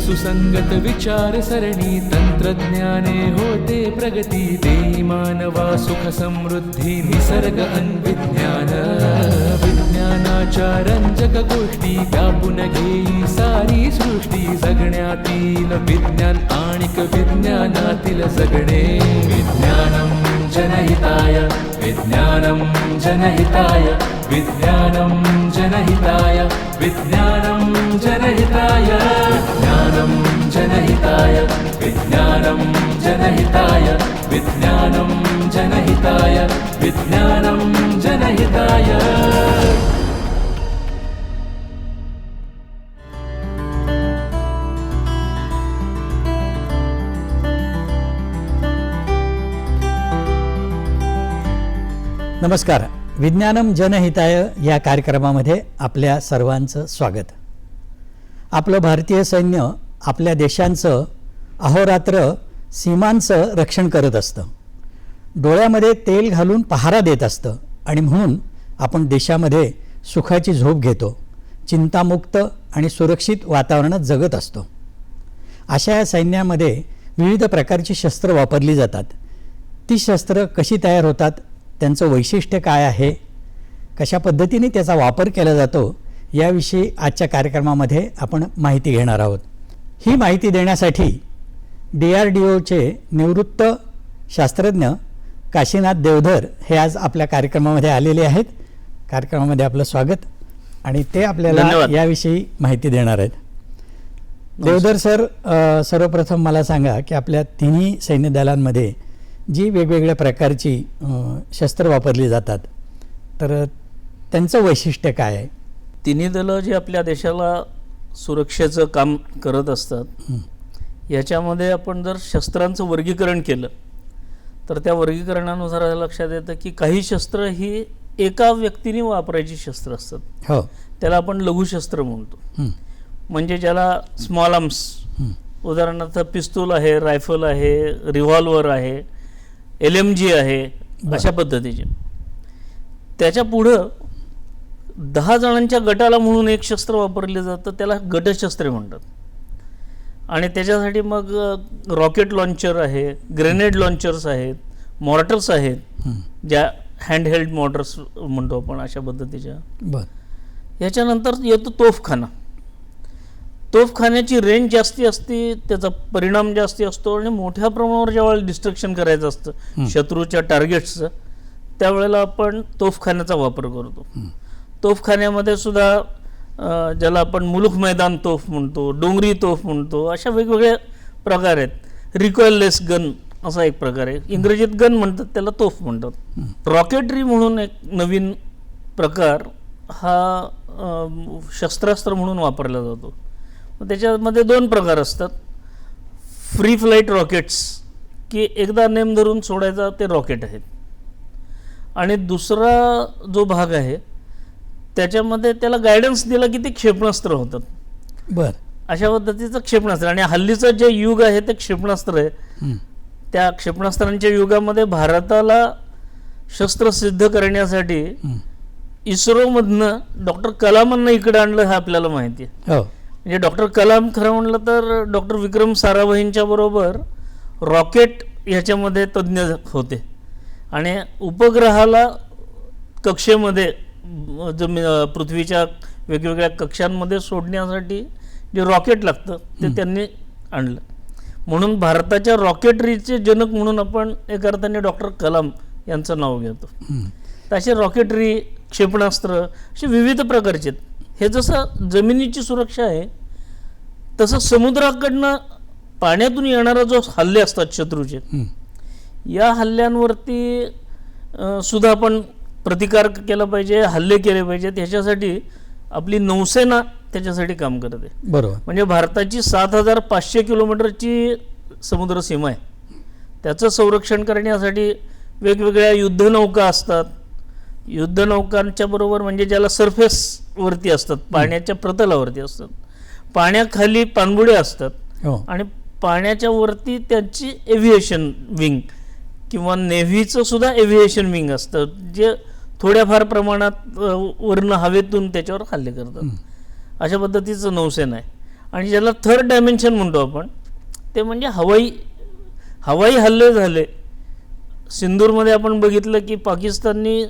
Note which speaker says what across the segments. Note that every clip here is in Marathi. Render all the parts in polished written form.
Speaker 1: सुसंगत विचार सरणी तंत्रज्ञाने होते प्रगती देई मानवा सुख समृद्धी निसर्ग अन्विज्ञान विज्ञानाच्या रंजक गोष्टी व्यापून घेई सारी सृष्टी जगण्यातील विज्ञान आणिक विज्ञानातील जगणे विज्ञानम जनहिताय विज्ञानम जनहिताय विज्ञानम जनहिताय विज्ञानम जनहिताय विज्ञानम जनहिताय विज्ञानम जनहिताय विज्ञानम जनहिताय विज्ञानम जनहिताय.
Speaker 2: नमस्कार. विज्ञानम जनहिताय या कार्यक्रमामध्ये आपल्या सर्वांचं स्वागत. आपलं भारतीय सैन्य आपल्या देशांचं अहोरात्र सीमांचं रक्षण करत असतं, डोळ्यामध्ये तेल घालून पहारा देत असतं आणि म्हणून आपण देशामध्ये सुखाची झोप घेतो, चिंतामुक्त आणि सुरक्षित वातावरणात जगत असतो. अशा या सैन्यामध्ये विविध प्रकारची शस्त्र वापरली जातात. ती शस्त्र कशी तयार होतात, त्यांचं वैशिष्ट्य काय आहे, कशा पद्धतीने त्याचा वापर केला जातो याविषयी आजच्या कार्यक्रमामध्ये आपण माहिती घेणार आहोत. ही माहिती देण्यासाठी DRDOचे निवृत्त शास्त्रज्ञ काशीनाथ देवधर हे आज आपल्या कार्यक्रमामध्ये आलेले आहेत. कार्यक्रमामध्ये आपलं स्वागत आणि ते आपल्याला याविषयी माहिती देणार आहेत. देवधर सर, सर्वप्रथम मला सांगा की आपल्या तिन्ही सैन्य दलांमध्ये जी वेगवेगळ्या प्रकारची शस्त्र वापरली जातात तर त्यांचं वैशिष्ट्य काय आहे?
Speaker 3: तिन्ही दलं जी आपल्या देशाला सुरक्षेचं काम करत असतात याच्यामध्ये आपण जर शस्त्रांचं वर्गीकरण केलं तर त्या वर्गीकरणानुसार लक्षात येतं की काही शस्त्र ही एका व्यक्तीने वापरायची शस्त्र असतात.
Speaker 2: हो,
Speaker 3: त्याला आपण लघुशस्त्र म्हणतो. म्हणजे ज्याला स्मॉल आर्म्स, उदाहरणार्थ पिस्तूल आहे, रायफल आहे, रिव्हॉल्वर आहे, LMG आहे, अशा पद्धतीचे. त्याच्या पुढं 10 जणांच्या गटाला म्हणून एक शस्त्र वापरले जातं, त्याला गटशस्त्रे म्हणतात. आणि त्याच्यासाठी मग रॉकेट लॉन्चर आहे, ग्रेनेड लॉन्चर्स आहेत, मॉर्टर्स आहेत, ज्या हँडहेल्ड मॉर्टर्स म्हणतो आपण, अशा पद्धतीच्या. याच्यानंतर येतो तोफखाना. तोफखान्याची रेंज जास्ती असते, त्याचा परिणाम जास्ती असतो आणि मोठ्या प्रमाणावर ज्यावेळेला डिस्ट्रक्शन करायचं असतं शत्रूच्या टार्गेट्सचं त्यावेळेला आपण तोफखान्याचा वापर करतो. तोफखान्यामध्ये सुद्धा ज्याला आपण मुलुख मैदान तोफ म्हणतो, डोंगरी तोफ म्हणतो, अशा वेगवेगळे प्रकार आहेत. रिकॉइललेस गन असा एक प्रकार आहे, इंग्रजीत गन म्हणतात, त्याला तोफ म्हणतात. रॉकेटरी म्हणून एक नवीन प्रकार हा शस्त्रास्त्र म्हणून वापरला जातो. त्याच्यामध्ये 2 प्रकार असतात. फ्री फ्लाईट रॉकेट्स, की एकदा नेम धरून सोडायचा ते रॉकेट आहेत. आणि दुसरा जो भाग आहे त्याच्यामध्ये त्याला गायडन्स दिला की ते क्षेपणास्त्र होतात. अशा पद्धतीचं क्षेपणास्त्र. आणि हल्लीचं जे युग आहे ते क्षेपणास्त्र आहे. त्या क्षेपणास्त्रांच्या युगामध्ये भारताला शस्त्र सिद्ध करण्यासाठी इस्रोमधनं डॉक्टर कलामांना इकडे आणलं हे आपल्याला माहिती आहे. म्हणजे डॉक्टर कलाम खरं म्हणलं तर डॉक्टर विक्रम साराभाईंच्या बरोबर रॉकेट ह्याच्यामध्ये तज्ज्ञ होते. आणि उपग्रहाला कक्षेमध्ये पृथ्वीच्या वेगवेगळ्या कक्षांमध्ये सोडण्यासाठी जे रॉकेट लागतं ते त्यांनी आणलं. म्हणून भारताच्या रॉकेटरीचे जनक म्हणून आपण एका अर्थाने डॉक्टर कलाम यांचं नाव घेतो. तर असे रॉकेटरी, क्षेपणास्त्र असे विविध प्रकारचे आहेत. हे जसं जमिनीची सुरक्षा आहे तसं समुद्राकडनं पाण्यातून येणारा जो हल्ले असतात शत्रूचे, या हल्ल्यांवरती सुद्धा आपण प्रतिकार केला पाहिजे, हल्ले केले पाहिजेत. ह्याच्यासाठी आपली नौसेना त्याच्यासाठी काम करते.
Speaker 2: बरोबर.
Speaker 3: म्हणजे भारताची 7500 किलोमीटरची समुद्र सीमा आहे. त्याचं संरक्षण करण्यासाठी वेगवेगळ्या युद्धनौका असतात. युद्धनौकांच्या बरोबर म्हणजे ज्याला सरफेसवरती असतात, पाण्याच्या प्रतलावरती असतात, पाण्याखाली पाणबुड्या असतात आणि पाण्याच्या वरती त्यांची एव्हिएशन विंग किंवा नेव्हीचं सुद्धा एव्हिएशन विंग असतं, जे थोड्याफार प्रमाणात वर्ण हवेतून त्याच्यावर हल्ले करतात. अशा पद्धतीचं नौसेना आहे. आणि ज्याला थर्ड डायमेन्शन म्हणतो आपण, ते म्हणजे हवाई हल्ले झाले. सिंदूरमध्ये आपण बघितलं की पाकिस्ताननी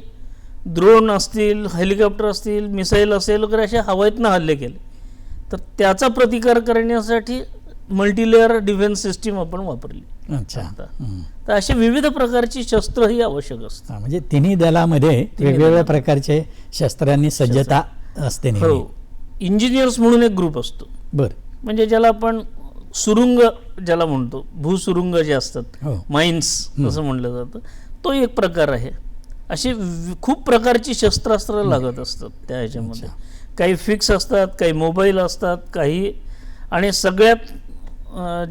Speaker 3: ड्रोन असतील, हेलिकॉप्टर असतील, मिसाईल असेल वगैरे असे हवाईतनं हल्ले केले. तर त्याचा प्रतिकार करण्यासाठी मल्टीलेअर डिफेन्स सिस्टीम आपण वापरली.
Speaker 2: अच्छा.
Speaker 3: तर अशी विविध प्रकारची शस्त्र ही आवश्यक असतात.
Speaker 2: म्हणजे तिन्ही दलामध्ये वेगवेगळ्या प्रकारचे शस्त्रांनी सज्जता असते नेहमी.
Speaker 3: हो. इंजिनियर्स म्हणून एक ग्रुप असतो,
Speaker 2: बर.
Speaker 3: म्हणजे ज्याला आपण सुरुंग ज्याला म्हणतो, भूसुरुंग जे असतात,
Speaker 2: हो.
Speaker 3: माइन्स असं म्हटलं जातं, तो एक प्रकार आहे. अशी खूप प्रकारची शस्त्रास्त्र लागत असतात त्या ह्याच्यामध्ये. काही फिक्स असतात, काही मोबाईल असतात, काही, आणि सगळ्यात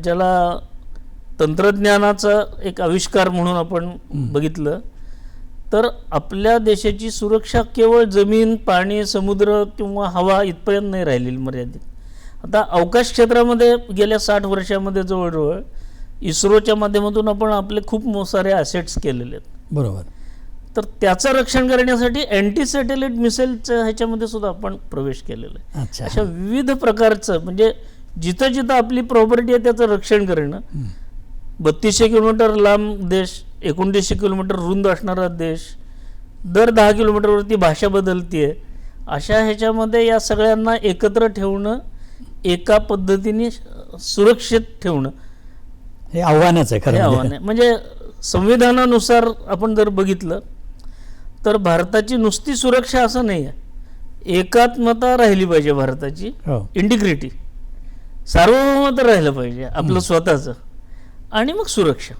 Speaker 3: ज्याला तंत्रज्ञानाचा एक आविष्कार म्हणून आपण बघितलं तर आपल्या देशाची सुरक्षा केवळ जमीन, पाणी, समुद्र किंवा हवा इथपर्यंत नाही राहिलेली मर्यादित. आता अवकाश क्षेत्रामध्ये गेल्या 60 वर्षामध्ये जवळजवळ इस्रोच्या माध्यमातून आपण आपले खूप सारे ॲसेट्स केलेले आहेत.
Speaker 2: बरोबर.
Speaker 3: तर त्याचं रक्षण करण्यासाठी अँटी सॅटेलाइट मिसाईलच्या ह्याच्यामध्ये सुद्धा आपण प्रवेश केलेला आहे.
Speaker 2: अच्छा.
Speaker 3: अशा विविध प्रकारचं, म्हणजे जिथं जिथं आपली प्रॉपर्टी आहे त्याचं रक्षण करणं. 3200 किलोमीटर लांब देश, 2900 किलोमीटर रुंद असणारा देश, दर 10 किलोमीटरवरती भाषा बदलते आहे. अशा ह्याच्यामध्ये या सगळ्यांना एकत्र ठेवणं, एका पद्धतीने सुरक्षित ठेवणं
Speaker 2: हे आव्हानच आहे खरं.
Speaker 3: हे आव्हान आहे. म्हणजे संविधानानुसार आपण जर बघितलं तर भारताची नुसती सुरक्षा असं नाही आहे, एकात्मता राहिली पाहिजे भारताची, इंटिग्रिटी, सार्वभौमत्व राहिलं पाहिजे आपलं स्वतःचं, आणि मग सुरक्षा.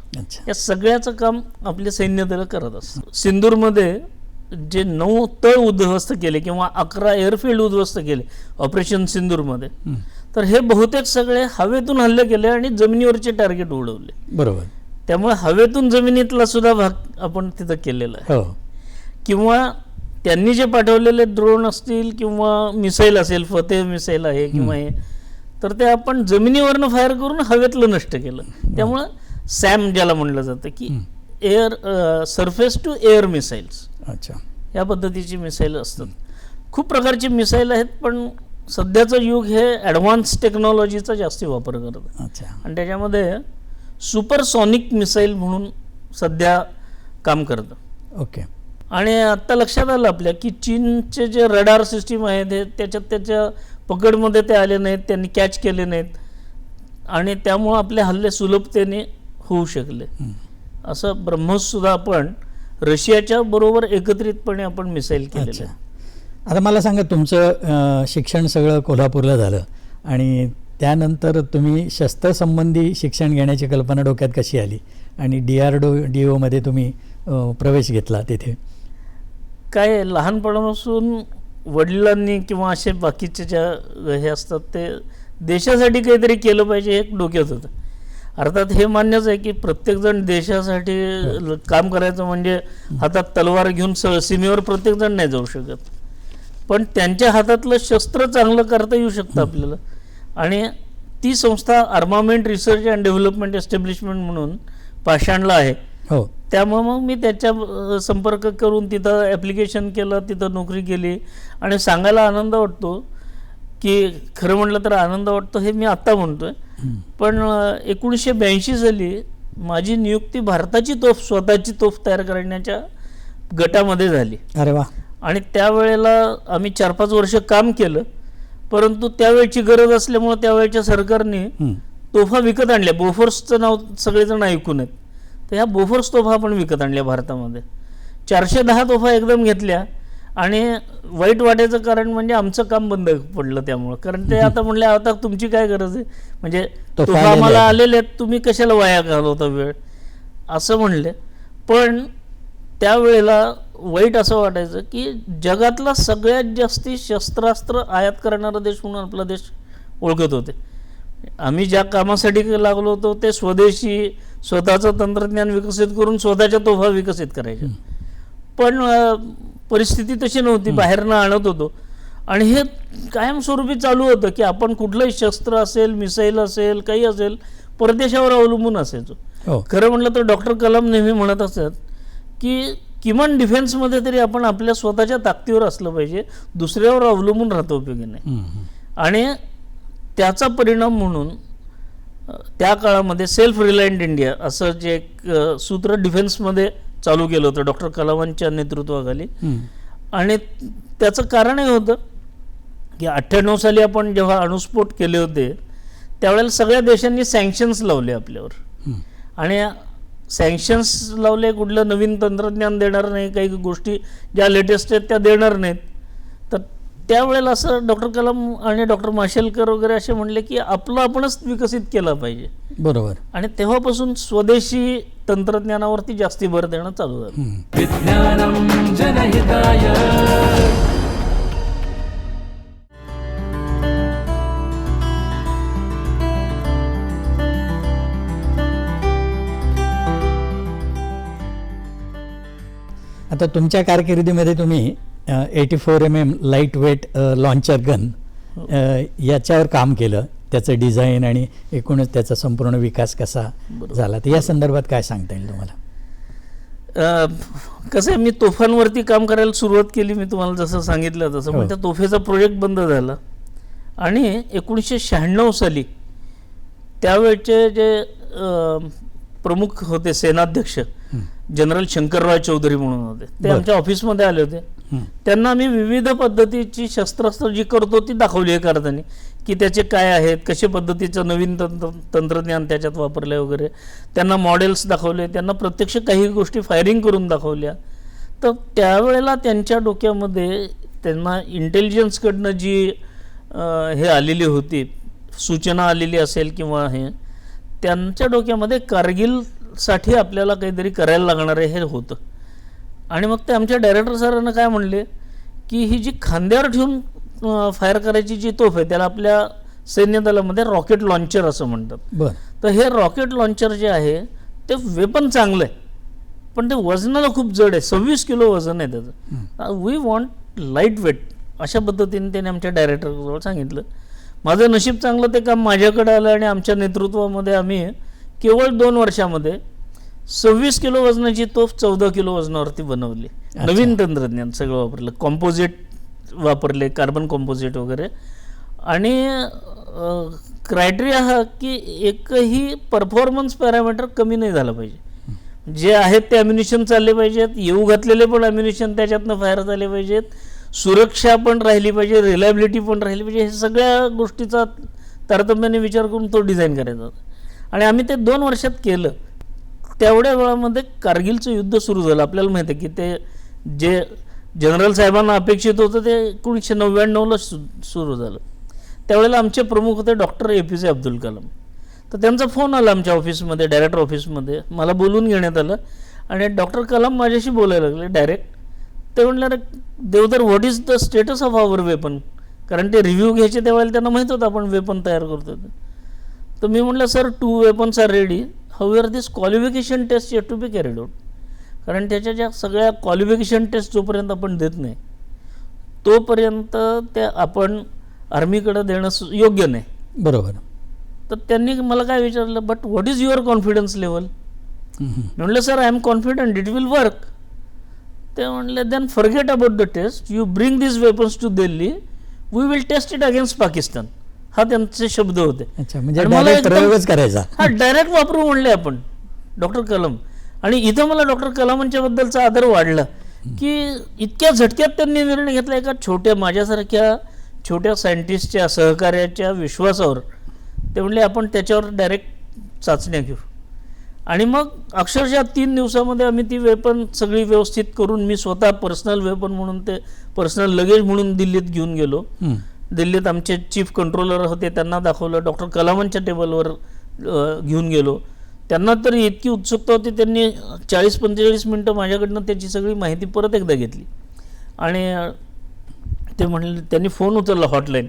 Speaker 3: या सगळ्याचं काम आपले सैन्य दल करत असतं. सिंदूरमध्ये जे 9 तळ उद्ध्वस्त केले किंवा 11 एअरफील्ड उद्ध्वस्त केले ऑपरेशन सिंदूरमध्ये, तर हे बहुतेक सगळे हवेतून हल्ले केले आणि जमिनीवरचे टार्गेट उडवले.
Speaker 2: बरोबर.
Speaker 3: त्यामुळे हवेतून जमिनीतला सुद्धा भाग आपण तिथं केलेला आहे. किंवा त्यांनी जे पाठवलेले ड्रोन असतील किंवा मिसाईल असेल, फतेह मिसाईल आहे किंवा हे, तर ते आपण जमिनीवरनं फायर करून हवेतलं नष्ट केलं. त्यामुळं सॅम ज्याला म्हणलं जातं की air surface to air missiles.
Speaker 2: अच्छा.
Speaker 3: या पद्धतीची मिसाईल असतात. खूप प्रकारची मिसाईल आहेत, पण सध्याचं युग हे ॲडव्हान्स टेक्नॉलॉजीचा जास्ती वापर करतं.
Speaker 2: अच्छा.
Speaker 3: आणि त्याच्यामध्ये सुपरसॉनिक मिसाईल म्हणून सध्या काम करतं.
Speaker 2: ओके.
Speaker 3: आणि आत्ता लक्षात आलं आपल्या की चीनचे जे रडार सिस्टीम आहे ते त्याच्या पकडमध्ये ते आले नाहीत, त्यांनी कॅच केले नाहीत, आणि त्यामुळं आपले हल्ले सुलभतेने होऊ शकले. असं ब्रह्मोससुद्धा आपण रशियाच्या बरोबर एकत्रितपणे आपण मिसाईल केलेलं.
Speaker 2: आता मला सांगा, तुमचं शिक्षण सगळं कोल्हापूरला झालं आणि त्यानंतर तुम्ही शस्त्रसंबंधी शिक्षण घेण्याची कल्पना डोक्यात कशी आली आणि DRDOमध्ये तुम्ही प्रवेश घेतला तिथे?
Speaker 3: काय, लहानपणापासून वडिलांनी किंवा असे बाकीचे ज्या हे असतात ते देशासाठी काहीतरी केलं पाहिजे हे डोक्यात होतं. अर्थात हे मान्यच आहे की प्रत्येकजण देशासाठी काम करायचं म्हणजे हातात तलवार घेऊन सीमेवर प्रत्येकजण नाही जाऊ शकत, पण त्यांच्या हातातलं शस्त्र चांगलं करता येऊ शकतं आपल्याला. आणि ती संस्था armament research and development establishment म्हणून पाषाणला आहे.
Speaker 2: हो.
Speaker 3: त्यामुळे मग मी त्याच्या संपर्क करून तिथं ॲप्लिकेशन केलं, तिथं नोकरी केली. आणि सांगायला आनंद वाटतो की, खरं म्हटलं तर आनंद वाटतो हे मी आत्ता म्हणतोय, पण 1982 साली माझी नियुक्ती भारताची तोफ, स्वतःची तोफ तयार करण्याच्या गटामध्ये झाली.
Speaker 2: अरे वा.
Speaker 3: आणि त्यावेळेला आम्ही 4-5 वर्ष काम केलं, परंतु त्यावेळची गरज असल्यामुळे त्यावेळच्या सरकारने तोफा विकत आणल्या. बोफोर्सचं नाव सगळेजण ऐकून आहेत, तर ह्या बोफोर्स तोफा आपण विकत आणल्या भारतामध्ये. 410 तोफा एकदम घेतल्या. आणि वाईट वाटायचं कारण म्हणजे आमचं काम बंद पडलं त्यामुळं, कारण ते आता म्हणले आता तुमची काय गरज आहे, म्हणजे तोफा आम्हाला आलेले आहेत, तुम्ही कशाला वाया घालवता वेळ, असं म्हणले. पण त्यावेळेला वाईट असं वाटायचं की जगातला सगळ्यात जास्ती शस्त्रास्त्र आयात करणारा देश म्हणून आपला देश ओळखत होते. आम्ही ज्या कामासाठी लागलो होतो ते स्वदेशी, स्वतःचं तंत्रज्ञान विकसित करून स्वतःच्या तोफा विकसित करायच्या, पण परिस्थिती तशी नव्हती, बाहेरनं आणत होतो. आणि हे कायमस्वरूपी चालू होतं की आपण कुठलंही शस्त्र असेल, मिसाईल असेल, काही असेल, परदेशावर अवलंबून असायचो.
Speaker 2: हो.
Speaker 3: खरं म्हटलं तर डॉक्टर कलाम नेहमी म्हणत असतात की किमान डिफेन्समध्ये तरी आपण आपल्या स्वतःच्या ताकदीवर असलं पाहिजे, दुसऱ्यावर अवलंबून राहता उपयोगी नाही. आणि त्याचा परिणाम म्हणून त्या काळामध्ये सेल्फ रिलायंट इंडिया असं जे एक सूत्र डिफेन्समध्ये चालू केलं होतं डॉक्टर कलामांच्या नेतृत्वाखाली. आणि त्याचं कारण हे होतं की 98 साली आपण जेव्हा अणुस्फोट केले होते त्यावेळेला सगळ्या देशांनी सँक्शन्स लावले आपल्यावर. आणि सँक्शन्स लावले, कुठलं नवीन तंत्रज्ञान देणार नाही, काही गोष्टी ज्या लेटेस्ट आहेत त्या देणार नाहीत. तर त्यावेळेला असं डॉक्टर कलाम आणि डॉक्टर माशेलकर वगैरे असे म्हणले की आपलं आपणच विकसित केलं पाहिजे.
Speaker 2: बरोबर.
Speaker 3: आणि तेव्हापासून स्वदेशी तंत्रज्ञानावरती जास्ती भर देणं चालू झालं.
Speaker 1: विज्ञानम जनहिताय.
Speaker 2: आता तुमच्या कारकिर्दीमध्ये तुम्ही 84 mm light weight launcher gun याच्यावर काम केलं, त्याचं डिझाईन आणि एकूणच त्याचा संपूर्ण विकास कसा झाला, तर या संदर्भात काय सांगता येईल तुम्हाला?
Speaker 3: कसं आहे, मी तोफांवरती काम करायला सुरुवात केली, मी तुम्हाला जसं सांगितलं तसं. पण त्या तोफेचा प्रोजेक्ट बंद झाला आणि 1996 साली त्यावेळचे जे प्रमुख होते सेनाध्यक्ष जनरल शंकरराव चौधरी म्हणून होते, ते आमच्या ऑफिसमध्ये आले होते. त्यांना आम्ही विविध पद्धतीची शस्त्रास्त्र जी करतो ती दाखवली एका अर्थाने, की त्याचे काय आहेत, कशा पद्धतीचं नवीन तंत्रज्ञान त्याच्यात वापरलं वगैरे. त्यांना मॉडेल्स दाखवले, त्यांना प्रत्यक्ष काही गोष्टी फायरिंग करून दाखवल्या. तर त्यावेळेला त्यांच्या डोक्यामध्ये त्यांना इंटेलिजन्सकडनं जी हे आलेली होती, सूचना आलेली असेल किंवा हे, त्यांच्या डोक्यामध्ये कारगिलसाठी आपल्याला काहीतरी करायला लागणार आहे हे होतं. आणि मग ते आमच्या डायरेक्टर सरांना काय म्हणले की ही जी खांद्यावर ठेवून फायर करायची जी तोफ आहे त्याला आपल्या सैन्य दलामध्ये रॉकेट लॉन्चर असं म्हणतात. तर हे रॉकेट लॉन्चर जे आहे ते वेपन चांगलं आहे, पण ते वजनाला खूप जड आहे, 26 किलो वजन आहे त्याचं. वी वॉन्ट लाईट वेट अशा पद्धतीने त्याने आमच्या डायरेक्टरजवळ सांगितलं. माझं नशीब चांगलं, ते काम माझ्याकडे आलं आणि आमच्या नेतृत्वामध्ये आम्ही केवळ 2 वर्षामध्ये 26 किलो वजनाची तोफ 14 किलो वजनावरती बनवली. नवीन तंत्रज्ञान सगळं वापरलं, कॉम्पोजिट वापरले, कार्बन कॉम्पोजिट वगैरे. आणि क्रायटेरिया हा की एकही परफॉर्मन्स पॅरामीटर कमी नाही झाला पाहिजे. जे आहेत ते ॲम्युनिशन चालले पाहिजेत, येऊ घातलेले पण ॲम्युनिशन त्याच्यातनं फायर झाले पाहिजेत, सुरक्षा पण राहिली पाहिजे, रिलायबिलिटी पण राहिली पाहिजे. हे सगळ्या गोष्टीचा तारतम्याने विचार करून तो डिझाईन करायचा होता. आणि आम्ही ते 2 वर्षात केलं. तेवढ्या वेळामध्ये कारगिलचं युद्ध सुरू झालं. आपल्याला माहिती आहे की ते जे जनरल साहेबांना अपेक्षित होतं ते 1999ला सुरू झालं. त्यावेळेला आमचे प्रमुख होते डॉक्टर APJ अब्दुल कलाम. तर त्यांचा फोन आला आमच्या ऑफिसमध्ये, डायरेक्टर ऑफिसमध्ये, मला बोलून घेण्यात आलं. आणि डॉक्टर कलाम माझ्याशी बोलायला लागले डायरेक्ट. ते म्हणलं, Deodhar, what is the status of our weapon? कारण ते रिव्ह्यू घ्यायचे त्यावेळेला त्यांना माहीत होतं आपण वेपन तयार करतो. तर मी म्हटलं, sir 2 weapons are ready, however this qualification test yet to be carried out. कारण त्याच्या ज्या सगळ्या क्वालिफिकेशन टेस्ट जोपर्यंत आपण देत नाही तोपर्यंत त्या आपण आर्मीकडे देणं योग्य नाही.
Speaker 2: बरोबर.
Speaker 3: तर त्यांनी मला काय विचारलं, but what is your confidence level? म्हटलं, sir I am confident it will work. ते म्हणले, then forget about the test, you bring this weapons to Delhi, we will test it against Pakistan. हा त्यांचे शब्द होते.
Speaker 2: म्हणजे डायरेक्ट प्रयोगच करायचा.
Speaker 3: हा डायरेक्ट वापरू म्हणले आपण डॉक्टर कलाम. आणि इथं मला डॉक्टर कलामांच्या बद्दलचा आदर वाढला की इतक्या झटक्यात त्यांनी निर्णय घेतला. एका छोट्या माझ्यासारख्या छोट्या सायंटिस्टच्या सहकार्याच्या विश्वासावर ते म्हणले आपण त्याच्यावर डायरेक्ट चाचण्या घेऊ. आणि मग अक्षरशः 3 दिवसामध्ये आम्ही ती वेपन सगळी व्यवस्थित करून मी स्वतः पर्सनल वेपन म्हणून ते पर्सनल लगेज म्हणून दिल्लीत घेऊन गेलो. दिल्लीत आमचे चीफ कंट्रोलर होते, त्यांना दाखवलं. डॉक्टर कलामांच्या टेबलवर घेऊन गेलो. त्यांना तरी इतकी उत्सुकता होती, त्यांनी 40-45 मिनटं माझ्याकडनं त्याची सगळी माहिती परत एकदा घेतली. आणि ते म्हणले, त्यांनी फोन उचलला हॉटलाईन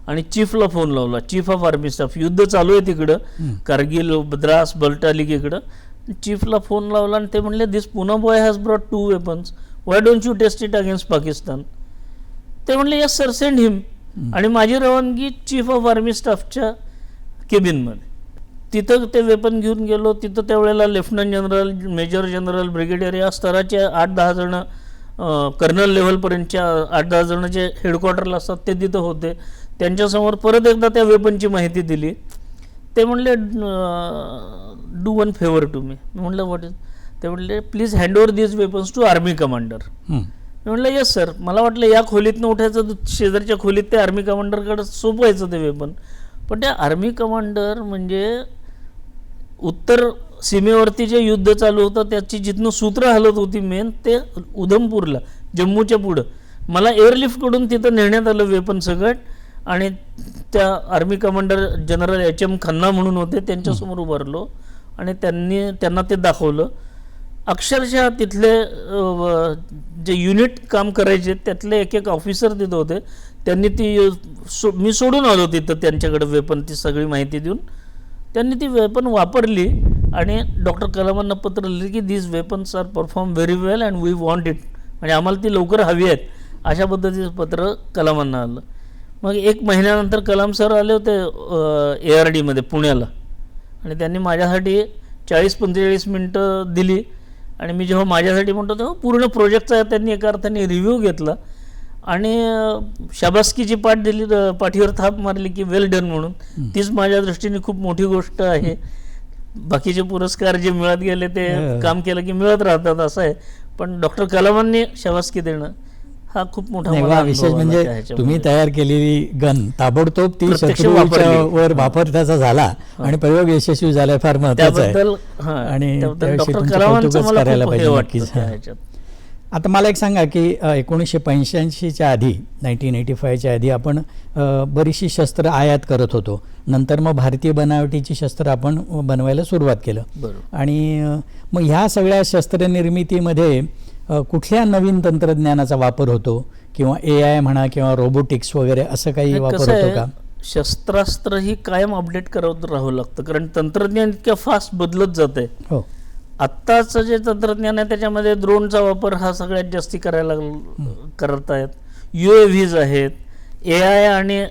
Speaker 3: आणि चीफला फोन लावला, चीफ ऑफ आर्मी स्टाफ. युद्ध चालू आहे तिकडं, कारगिल, द्रास, बल्टालिक इकडं. चीफला फोन लावला आणि ते म्हणले, this Pune boy has brought 2 weapons, why don't you test it against Pakistan? ते म्हणले, यस सर, सेंड हिम. आणि माझी रवानगी चीफ ऑफ आर्मी स्टाफच्या केबिनमध्ये. तिथं ते वेपन घेऊन गेलो. तिथं त्यावेळेला lieutenant general, major general, brigadier या स्तराचे 8-10 जण, कर्नल लेव्हलपर्यंतच्या 8-10 जणांचे हेडक्वार्टरला असतात ते तिथं होते. त्यांच्यासमोर परत एकदा त्या वेपनची माहिती दिली. ते म्हणले do one favour to me. म्हणलं व्हॉट इज? ते म्हणले please hand over these weapons to army commander. मी म्हटलं येस सर. मला वाटलं या खोलीतनं उठायचं, शेजारच्या खोलीत ते आर्मी कमांडरकडे सोपवायचं ते वेपन. पण त्या आर्मी कमांडर म्हणजे उत्तर सीमेवरती जे युद्ध चालू होतं त्याची जिथनं सूत्र हलत होती मेन, ते उधमपूरला, जम्मूच्या पुढं मला एअरलिफ्टकडून तिथं नेण्यात आलं वेपन सगळं. आणि त्या army commander general HM Khanna म्हणून होते, त्यांच्यासमोर उभारलो आणि त्यांना ते दाखवलं. अक्षरशः तिथले जे युनिट काम करायचे त्यातले एक ऑफिसर तिथं होते. त्यांनी ती मी सोडून आलो तिथं त्यांच्याकडे वेपन, ती सगळी माहिती देऊन त्यांनी ती वेपन वापरली. आणि डॉक्टर कलामांना पत्र लिहिले की these weapons are perform very well and we want it, म्हणजे आम्हाला ती लवकर हवी आहेत, अशा पद्धतीचं पत्र कलामांना आलं. मग 1 महिन्यानंतर कलाम सर आले होते ARDमध्ये पुण्याला, आणि त्यांनी माझ्यासाठी 40-45 मिनटं दिली. आणि मी जेव्हा माझ्यासाठी म्हणतो तेव्हा पूर्ण प्रोजेक्टचा त्यांनी एका अर्थाने रिव्ह्यू घेतला आणि शाबासकीची पाठीवर थाप मारली की वेल डन म्हणून. तीच माझ्या दृष्टीने खूप मोठी गोष्ट आहे. बाकीचे पुरस्कार जे मिळत गेले ते काम केलं की मिळत राहतात असं आहे, पण डॉक्टर कलामांनी शाबासकी देणं हा खूप मोठा
Speaker 2: विशेष म्हणजे तुम्ही तयार केलेली गन ताबडतोब ती शत्रूच्या वर वापर त्याचा झाला आणि प्रयोग यशस्वी झाला, फार महत्त्वाचं आहे. आणि करायला पाहिजे. आता मला एक सांगा की 1985च्या आधी, 1985च्या आधी आपण बरीचशी शस्त्र आयात करत होतो. नंतर मग भारतीय बनावटीची शस्त्र आपण बनवायला सुरुवात केलं. आणि मग ह्या सगळ्या शस्त्र निर्मितीमध्ये कुठल्या नवीन तंत्रज्ञानाचा वापर होतो, किंवा AI म्हणा किंवा रोबोटिक्स वगैरे असं काही वापर होतो का?
Speaker 3: शस्त्रास्त्र ही कायम अपडेट करत राहावं लागतं, कारण तंत्रज्ञान इतक्या फास्ट बदलत जाते. हो, आत्ताचं जे तंत्रज्ञान आहे त्याच्यामध्ये ड्रोनचा वापर हा सगळ्यात जास्ती करत आहेत. UAVs आहेत, AI आणि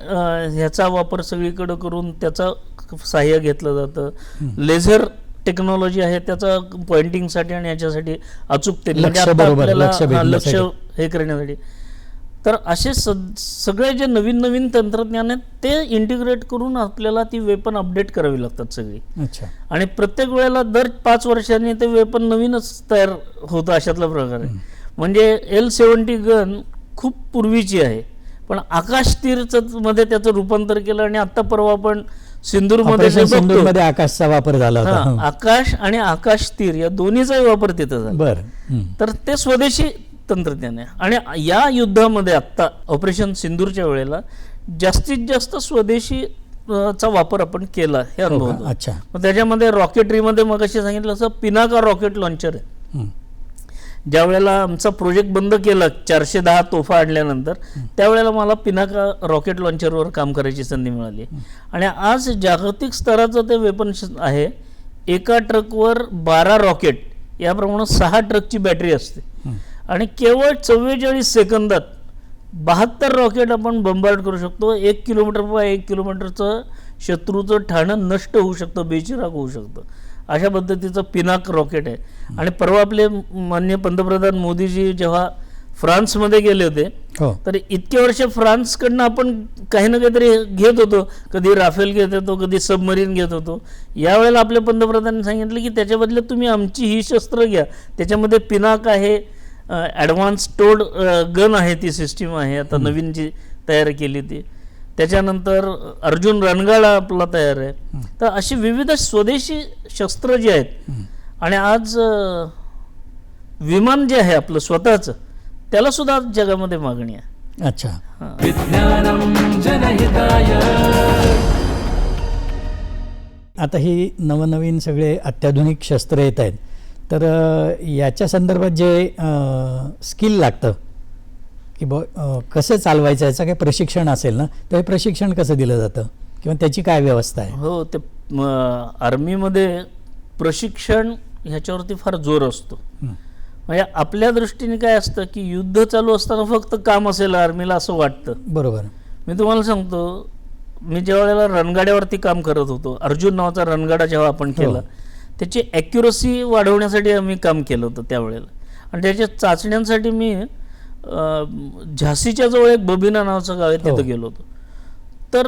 Speaker 3: ह्याचा वापर सगळीकडे करून त्याचा सहाय्य घेतलं जातं. लेझर टेक्नॉलॉजी आहे, त्याचा पॉइंटिंगसाठी आणि याच्यासाठी अचूकतेने लक्ष हे करण्यासाठी. तर असे सगळे जे नवीन नवीन तंत्रज्ञान आहेत ते इंटिग्रेट करून आपल्याला ती वेपन अपडेट करावी लागतात सगळी. आणि प्रत्येक वेळेला दर 5 वर्षांनी ते वेपन नवीनच तयार होतं, अशातला प्रकार आहे. म्हणजे L-70 गन खूप पूर्वीची आहे, पण आकाश तीरचं मध्ये त्याचं रूपांतर केलं. आणि आता परवा आपण सिंधूरमध्ये
Speaker 2: आकाशचा वापर झाला होता.
Speaker 3: आकाश आणि आकाश तीर या दोन्हीचाही वापर तिथं झाला. तर ते स्वदेशी तंत्रज्ञान आहे. आणि या युद्धामध्ये आत्ता ऑपरेशन सिंदूरच्या वेळेला जास्तीत जास्त स्वदेशी चा वापर आपण केला हे अनुभव. मग त्याच्यामध्ये रॉकेटरीमध्ये मग असे सांगितलं असं पिनाका रॉकेट लॉन्चर आहे. ज्या वेळेला आमचा प्रोजेक्ट बंद केला 410 तोफा आणल्यानंतर, त्यावेळेला मला पिनाका रॉकेट लॉन्चरवर काम करायची संधी मिळाली. आणि आज जागतिक स्तराचं ते वेपन आहे. एका ट्रकवर 12 रॉकेट, याप्रमाणे 6 ट्रकची बॅटरी असते. आणि केवळ 44 सेकंदात 72 रॉकेट आपण बंबार्ड करू शकतो. 1 किलोमीटर बाय 1 किलोमीटरचं शत्रूचं ठाणं नष्ट होऊ शकतं, बेचिराग होऊ शकतं. अशा पद्धतीचं पिनाक रॉकेट आहे. आणि परवा आपले माननीय पंतप्रधान मोदीजी जेव्हा फ्रान्समध्ये गेले होते, तर इतके वर्ष फ्रान्सकडनं आपण काही ना काहीतरी घेत होतो. कधी राफेल घेत होतो, कधी सबमरीन घेत होतो. यावेळेला आपल्या पंतप्रधानांनी सांगितलं की त्याच्या बदल्यात तुम्ही आमची ही शस्त्र घ्या. त्याच्यामध्ये पिनाक आहे, ॲडव्हान्स टोड गन आहे, ती सिस्टीम आहे आता नवीन जी तयार केली ती. त्याच्यानंतर अर्जुन रणगाडा आपला तयार आहे. तर अशी विविध स्वदेशी शस्त्र जी आहेत. आणि आज विमान जे आहे आपलं स्वतःचं, त्याला सुद्धा जगामध्ये मागणी आहे.
Speaker 2: अच्छा.
Speaker 1: विज्ञानम जनहिताय.
Speaker 2: आता ही नवनवीन सगळे अत्याधुनिक शस्त्र येत आहेत, तर याच्या संदर्भात जे स्किल लागतं की कसं चालवायचं, याचं काही प्रशिक्षण असेल ना, तर हे प्रशिक्षण कसं दिलं जातं किंवा त्याची काय व्यवस्था आहे?
Speaker 3: हो, ते आर्मीमध्ये प्रशिक्षण ह्याच्यावरती फार जोर असतो. म्हणजे आपल्या दृष्टीने काय असतं की युद्ध चालू असताना फक्त काम असेल आर्मीला असं वाटतं.
Speaker 2: बरोबर.
Speaker 3: मी तुम्हाला सांगतो, मी ज्या वेळेला रणगाड्यावरती काम करत होतो, अर्जुन नावाचा रणगाडा जेव्हा आपण केला, त्याची ॲक्युरसी वाढवण्यासाठी आम्ही काम केलं होतं त्यावेळेला. आणि त्याच्या चाचण्यांसाठी मी झाशीच्या जवळ एक बबिना नावाचं गाव आहे, तिथं गेलो होतो. तर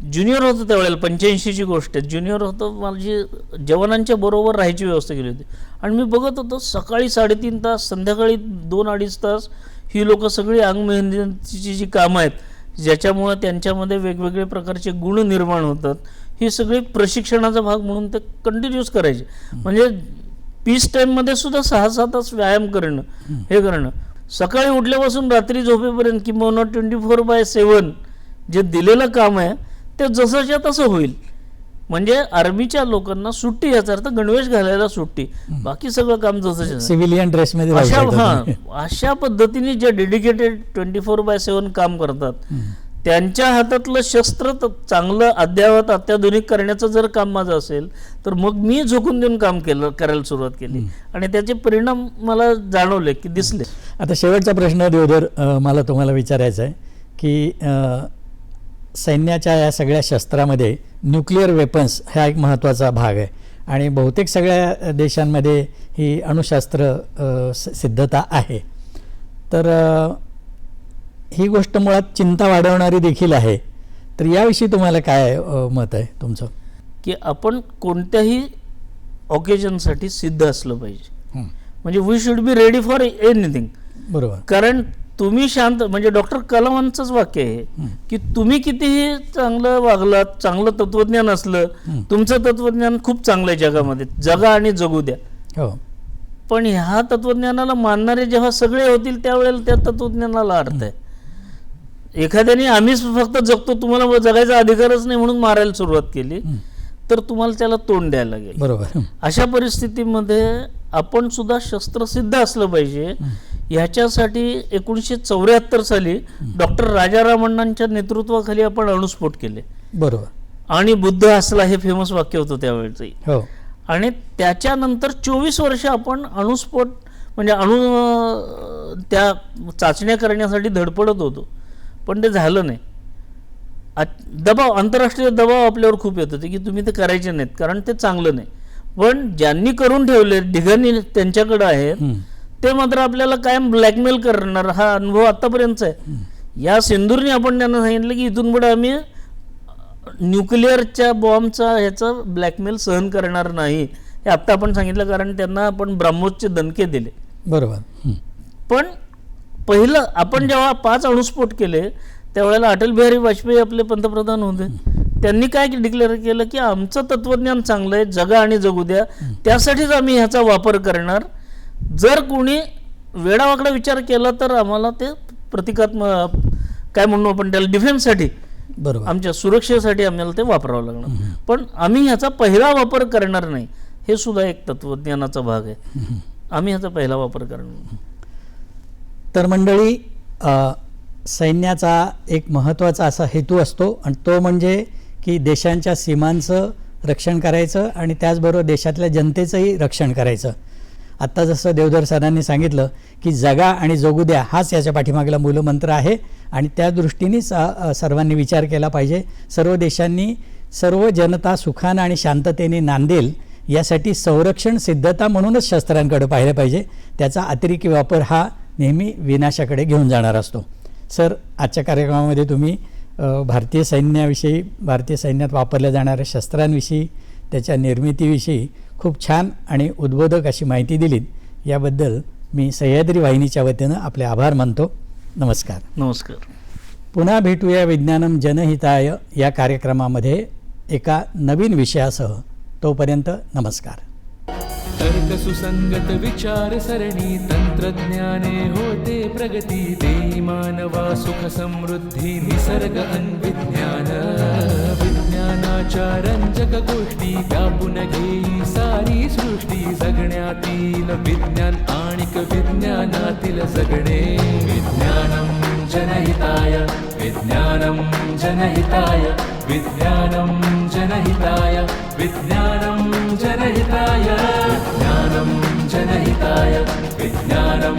Speaker 3: ज्युनियर होतं त्यावेळेला, 85ची गोष्ट आहे, ज्युनियर होतं. माझी जवानांच्या बरोबर राहायची व्यवस्था केली होती. आणि मी बघत होतो सकाळी 3.5 तास, संध्याकाळी 2-2.5 तास ही लोक सगळी अंग मेहनतीची जी कामं आहेत, ज्याच्यामुळे त्यांच्यामध्ये वेगवेगळे प्रकारचे गुण निर्माण होतात, ही सगळी प्रशिक्षणाचा भाग म्हणून ते कंटिन्यूस करायचे. म्हणजे पीस टाईममध्ये सुद्धा 6-6 तास व्यायाम करणं, हे करणं, सकाळी उठल्यापासून रात्री झोपेपर्यंत किंवा 24/7 जे दिलेलं काम आहे ते जसंच्या तसं होईल. म्हणजे आर्मीच्या लोकांना सुट्टी, याचा अर्थ गणवेश घालायला सुट्टी, बाकी सगळं काम जसं
Speaker 2: सिव्हिलियन ड्रेसमध्ये
Speaker 3: अशा पद्धतीने जे डेडिकेटेड 24/7 काम करतात, त्यांच्या हातातलं शस्त्र चांगलं अद्ययावत अत्याधुनिक करण्याचं जर काम माझं असेल, तर मग मी झोकून देऊन काम करायला सुरुवात केली. आणि त्याचे परिणाम मला जाणवले, की दिसले.
Speaker 2: आता शेवटचा प्रश्न देवधर मला तुम्हाला विचारायचा आहे की सैन्याच्या या सगळ्या शस्त्रामध्ये न्यूक्लिअर वेपन्स हा एक महत्त्वाचा भाग आहे. आणि बहुतेक सगळ्या देशांमध्ये ही अणुशस्त्र सिद्धता आहे. तर ही गोष्ट मुळात चिंता वाढवणारी देखील आहे. तर याविषयी तुम्हाला काय मत आहे तुमचं?
Speaker 3: की आपण कोणत्याही ऑकेजनसाठी सिद्ध असलं पाहिजे. म्हणजे we should be ready for anything.
Speaker 2: बरोबर.
Speaker 3: कारण तुम्ही शांत, म्हणजे डॉक्टर कलामांचंच वाक्य आहे की तुम्ही कितीही चांगलं वागलात, चांगलं तत्वज्ञान असलं, तुमचं तत्वज्ञान खूप चांगलं आहे जगामध्ये, जगा आणि जगू द्या.
Speaker 2: हो.
Speaker 3: पण ह्या तत्वज्ञानाला मानणारे जेव्हा सगळे होतील त्यावेळेला त्या तत्वज्ञानाला अर्थ आहे. एखाद्याने आम्हीच फक्त जगतो, तुम्हाला जगायचा अधिकारच नाही म्हणून मारायला सुरुवात केली, तर तुम्हाला त्याला तोंड द्यायला लागेल.
Speaker 2: बरोबर.
Speaker 3: अशा परिस्थितीमध्ये आपण सुद्धा शस्त्रसिद्ध असलं पाहिजे. ह्याच्यासाठी 1974 साली डॉक्टर राजारामण्णांच्या नेतृत्वाखाली आपण अणुस्फोट केले.
Speaker 2: बरोबर.
Speaker 3: आणि बुद्ध असला हे फेमस वाक्य होतं त्यावेळेचंही.
Speaker 2: हो.
Speaker 3: आणि त्याच्यानंतर 24 वर्ष आपण अणुस्फोट म्हणजे त्या चाचण्या करण्यासाठी धडपडत होतो, पण ते झालं नाही. दबाव, आंतरराष्ट्रीय दबाव आपल्यावर खूप येत होते की तुम्ही ते करायचे नाहीत कारण ते चांगलं नाही. पण ज्यांनी करून ठेवले, ढिगाणी त्यांच्याकडे आहेत, ते मात्र आपल्याला कायम ब्लॅकमेल करणार. हा अनुभव आतापर्यंतचा आहे. या सिंदूरने आपण त्यांना सांगितलं की इथून पुढे आम्ही न्यूक्लिअरच्या बॉम्बचा ह्याचा ब्लॅकमेल सहन करणार नाही, हे आत्ता आपण सांगितलं. कारण त्यांना आपण ब्राह्मोसचे दणके दिले.
Speaker 2: बरोबर.
Speaker 3: पण पहिलं आपण जेव्हा 5 अणुस्फोट केले त्यावेळेला अटल बिहारी वाजपेयी आपले पंतप्रधान होते. त्यांनी काय डिक्लेअर केलं की आमचं तत्वज्ञान चांगलं आहे, जगा आणि जगू द्या, त्यासाठीच आम्ही ह्याचा वापर करणार. जर कोणी वेडावाकडा विचार केला तर आम्हाला ते प्रतिकात्मक, काय म्हणू आपण त्याला, डिफेन्ससाठी,
Speaker 2: बरोबर,
Speaker 3: आमच्या सुरक्षेसाठी आम्हाला ते वापरावं लागणार. पण आम्ही ह्याचा पहिला वापर करणार नाही, हे सुद्धा एक तत्वज्ञानाचा भाग आहे. आम्ही ह्याचा पहिला वापर करणार.
Speaker 2: तर मंडळी, सैन्याचा एक महत्त्वाचा असा हेतू असतो आणि तो म्हणजे की देशांच्या सीमांचं रक्षण करायचं आणि त्याचबरोबर देशातल्या जनतेचंही रक्षण करायचं. आत्ता जसं देवधर सरांनी सांगितलं की जगा आणि जगू द्या हाच याच्या पाठीमागला मूलमंत्र आहे आणि त्या दृष्टीनेच सर्वांनी विचार केला पाहिजे. सर्व देशांनी सर्व जनता सुखानं आणि शांततेने नांदेल यासाठी संरक्षण सिद्धता म्हणूनच शस्त्रांकडे पाहिलं पाहिजे. त्याचा अतिरेकी वापर हा नेहमी विनाशाकडे घेऊन जाणार असतो. सर, आजच्या कार्यक्रमामध्ये तुम्ही भारतीय सैन्याविषयी, भारतीय सैन्यात वापरल्या जाणाऱ्या शस्त्रांविषयी, त्याच्या निर्मितीविषयी खूप छान आणि उद्बोधक अशी माहिती दिलीत. याबद्दल मी सह्याद्री वाहिनीच्या वतीनं आपले आभार मानतो. नमस्कार.
Speaker 3: नमस्कार.
Speaker 2: पुन्हा भेटूया विज्ञानम जनहिताय या कार्यक्रमामध्ये एका नवीन विषयासह. तोपर्यंत नमस्कार.
Speaker 1: तर्क सुसंगत विचार सरणी तंत्रज्ञाने होते प्रगती. देई मानवा सुख समृद्धी निसर्ग अन्विज्ञान. विज्ञानाच्या रंजक गोष्टी व्यापून घेई सारी सृष्टी. जगण्यातील विज्ञान आणिक विज्ञानातील जगणे. विज्ञानम जनहिताय, विज्ञानम जनहिताय, विज्ञानम जनहिताय, विज्ञानम जनहिताय, विज्ञानम जनहिताय, विज्ञानम